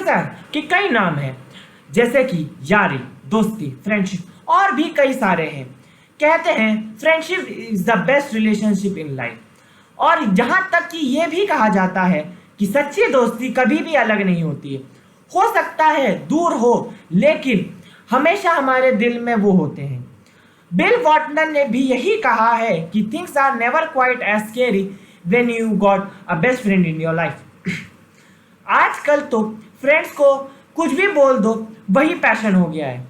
है कि कई नाम हैं, जैसे कि यारी, दोस्ती, फ्रेंडशिप और भी कई सारे हैं। कहते हैं friendship is the best relationship in life, और जहां तक कि यह भी कहा जाता है कि सच्ची दोस्ती कभी भी अलग नहीं होती है। हो सकता है दूर हो, लेकिन हमेशा हमारे दिल में वो होते हैं। बिल वॉटनर ने भी यही कहा है कि things are never quite as scary when you got a best friend in your life. आजकल तो फ्रेंड्स को कुछ भी बोल दो वही पैशन हो गया है,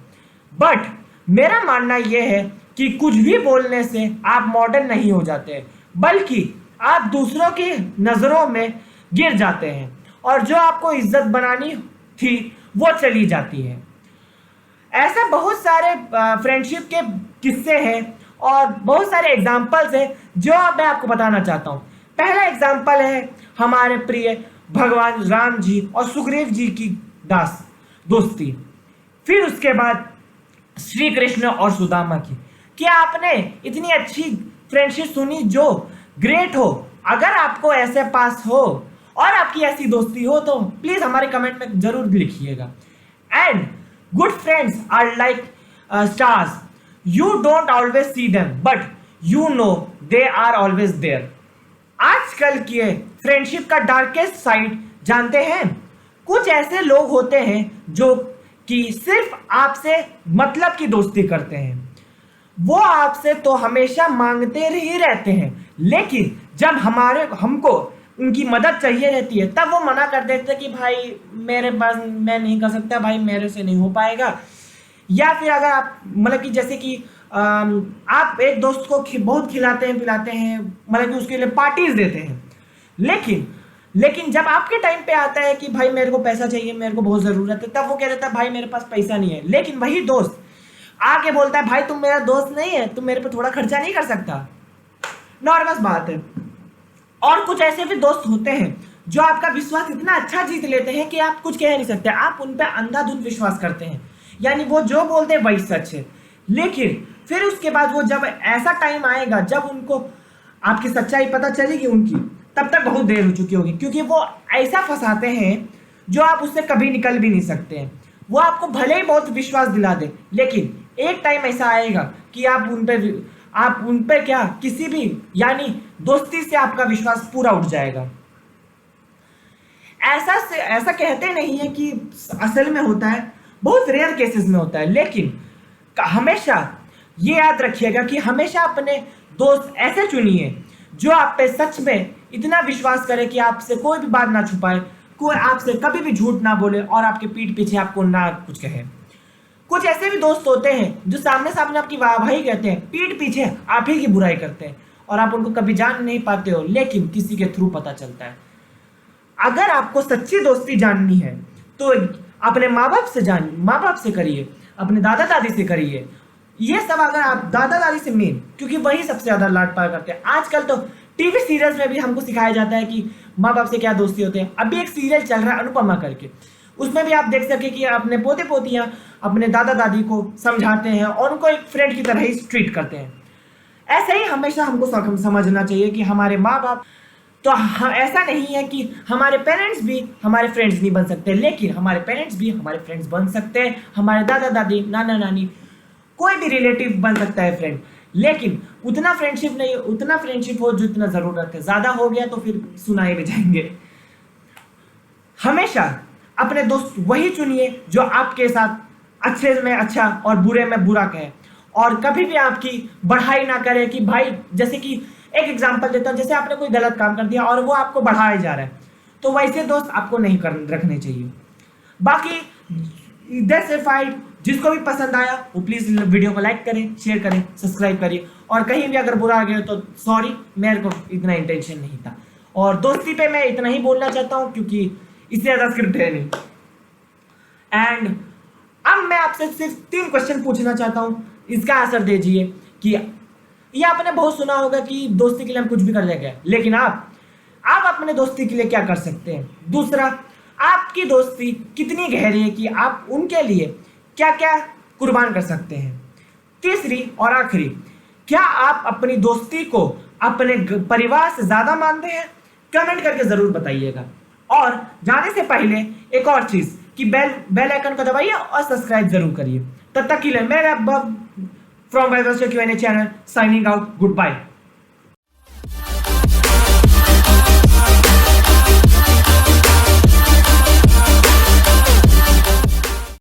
बट मेरा मानना यह है कि कुछ भी बोलने से आप मॉडर्न नहीं हो जाते, बल्कि आप दूसरों की नज़रों में गिर जाते हैं और जो आपको इज्जत बनानी थी वो चली जाती है। ऐसा बहुत सारे फ्रेंडशिप के किस्से हैं और बहुत सारे एग्जाम्पल्स हैं जो मैं आपको बताना चाहता हूँ। पहला एग्जाम्पल है हमारे प्रिय भगवान राम जी और सुग्रीव जी की दोस्ती। फिर उसके बाद श्री कृष्ण और सुदामा की। क्या आपने इतनी अच्छी फ्रेंडशिप सुनी जो ग्रेट हो? अगर आपको ऐसे पास हो और आपकी ऐसी दोस्ती हो तो प्लीज हमारे कमेंट में जरूर लिखिएगा। And good friends are like stars, you don't always see them but you know they are always there. आजकल के फ्रेंडशिप का डार्केस्ट साइड जानते हैं? कुछ ऐसे लोग होते हैं जो कि सिर्फ आपसे मतलब की दोस्ती करते हैं। वो आपसे तो हमेशा मांगते ही रहते हैं, लेकिन जब हमको उनकी मदद चाहिए रहती है तब वो मना कर देते हैं कि भाई मेरे पास, मैं नहीं कर सकता भाई, मेरे से नहीं हो पाएगा। या फिर अगर आप मतलब कि जैसे कि आप एक दोस्त को बहुत खिलाते हैं पिलाते हैं, मतलब कि उसके लिए पार्टीज देते हैं, लेकिन जब आपके टाइम पे आता है कि भाई मेरे को पैसा चाहिए, मेरे को बहुत ज़रूरत है, तब वो कह देता है भाई मेरे पास पैसा नहीं है। लेकिन वही दोस्त आके बोलता है भाई तुम मेरा दोस्त नहीं है, तुम मेरे पे थोड़ा खर्चा नहीं कर सकता। नॉर्मल बात है। और कुछ ऐसे भी दोस्त होते हैं जो आपका विश्वास इतना अच्छा जीत लेते हैं कि आप कुछ कह नहीं सकते, आप उन पर अंधाधुंध विश्वास करते हैं, यानी वो जो बोलते हैं वही सच है। लेकिन फिर उसके बाद वो जब ऐसा टाइम आएगा जब उनको आपकी सच्चाई पता चलेगी उनकी, तब तक बहुत देर हो चुकी होगी, क्योंकि वो ऐसा फंसाते हैं जो आप उससे कभी निकल भी नहीं सकते हैं। वो आपको भले ही बहुत विश्वास दिला दे, लेकिन एक टाइम ऐसा आएगा कि आप उन पे क्या किसी भी यानी दोस्ती से आपका विश्वास पूरा उठ जाएगा। ऐसा कहते नहीं है कि असल में होता है, बहुत रेयर केसेस में होता है, लेकिन हमेशा ये याद रखिएगा कि हमेशा अपने दोस्त ऐसे चुनिए जो आप पे सच में इतना विश्वास करे कि आपसे कोई भी बात ना छुपाए, कोई आपसे कभी भी झूठ ना बोले और आपके पीठ पीछे आपको ना कुछ कहे। कुछ ऐसे भी दोस्त होते हैं जो सामने सामने आपकी वाहवाही कहते हैं, पीठ पीछे आप ही की बुराई करते हैं और आप उनको कभी जान नहीं पाते हो, लेकिन किसी के थ्रू पता चलता है। अगर आपको सच्ची दोस्ती जाननी है तो अपने माँ बाप से करिए, अपने दादा दादी से करिए। ये सब अगर आप दादा दादी से मेन, क्योंकि वही सबसे ज़्यादा लाड प्यार करते हैं। आजकल तो टीवी सीरियल्स में भी हमको सिखाया जाता है कि माँ बाप से क्या दोस्ती होते हैं। अभी एक सीरियल चल रहा है अनुपमा करके, उसमें भी आप देख सके कि अपने पोते पोतियाँ अपने दादा दादी को समझाते हैं और उनको एक फ्रेंड की तरह ही ट्रीट करते हैं। ऐसे ही हमेशा हमको समझना चाहिए कि हमारे माँ बाप तो ऐसा नहीं है कि हमारे पेरेंट्स भी हमारे फ्रेंड्स नहीं बन सकते, लेकिन हमारे पेरेंट्स भी हमारे फ्रेंड्स बन सकते हैं। हमारे दादा दादी, नाना नानी, कोई भी रिलेटिव बन सकता है फ्रेंड, लेकिन उतना फ्रेंडशिप नहीं, उतना फ्रेंडशिप हो जितना ज़रूरत है। ज़्यादा हो गया तो फिर सुनाए भी जाएंगे। हमेशा अपने दोस्त वही चुनिए जो आपके साथ अच्छे में अच्छा और बुरे में बुरा कहे, और कभी भी आपकी बढ़ाई ना करे कि भाई, जैसे कि एक एग्जांपल देता हूँ, जैसे आपने कोई गलत काम कर दिया और वो आपको बढ़ाया जा रहा है, तो वैसे दोस्त आपको नहीं रखने चाहिए। बाकी जिसको भी पसंद आया वो प्लीज़ वीडियो को लाइक करें, शेयर करें, सब्सक्राइब करिए, और कहीं भी अगर बुरा आ गया तो सॉरी, मेरे को इतना इंटेंशन नहीं था। और दोस्ती पे मैं इतना ही बोलना चाहता हूँ क्योंकि इससे ज़्यादा स्क्रिप्ट है नहीं। एंड अब मैं आपसे सिर्फ 3 क्वेश्चन पूछना चाहता हूँ, इसका आंसर दीजिए कि ये आपने बहुत सुना होगा कि दोस्ती के लिए हम कुछ भी कर लेंगे, लेकिन आप अपने दोस्ती के लिए क्या कर सकते हैं? दूसरा, आपकी दोस्ती कितनी गहरी है कि आप उनके लिए क्या क्या कुर्बान कर सकते हैं? तीसरी और आखिरी, क्या आप अपनी दोस्ती को अपने परिवार से ज़्यादा मानते हैं? कमेंट करके ज़रूर बताइएगा। और जाने से पहले एक और चीज़ कि बेल आइकन को दबाइए और सब्सक्राइब जरूर करिए। तब तक के लिए मैं from Vivers Q N A channel signing out. Good bye.